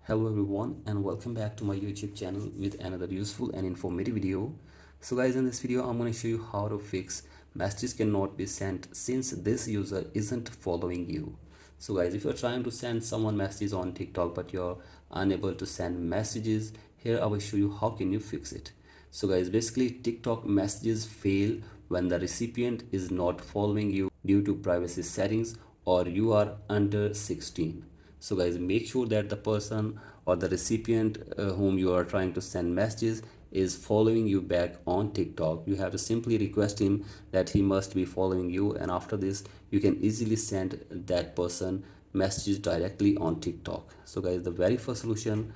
Hello everyone and welcome back to my YouTube channel with another useful and informative video. So guys, in this video I'm going to show you how to fix messages cannot be sent since this user isn't following you. So guys, if you're trying to send someone messages on TikTok but you're unable to send messages, here I will show you how can you fix it. So guys, basically TikTok messages fail when the recipient is not following you due to privacy settings or you are under 16. So guys, make sure that the person or the recipient whom you are trying to send messages is following you back on TikTok. You have to simply request him that he must be following you, and after this you can easily send that person messages directly on TikTok. So guys, the very first solution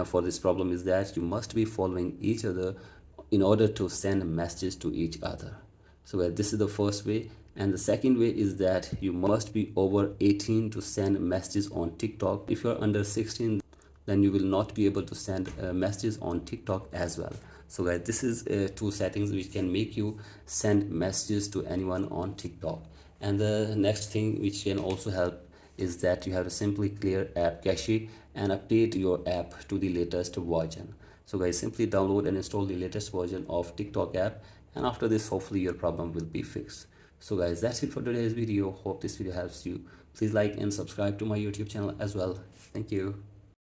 for this problem is that you must be following each other in order to send messages to each other. So this is the first way, and the second way is that you must be over 18 to send messages on TikTok. If you're under 16, then you will not be able to send messages on TikTok as well. So guys, this is two settings which can make you send messages to anyone on TikTok. And the next thing which can also help is that you have to simply clear app cache and update your app to the latest version. So guys, simply download and install the latest version of TikTok app, and after this hopefully your problem will be fixed. So guys, that's it for today's video. Hope this video helps you. Please like and subscribe to my YouTube channel as well. Thank you.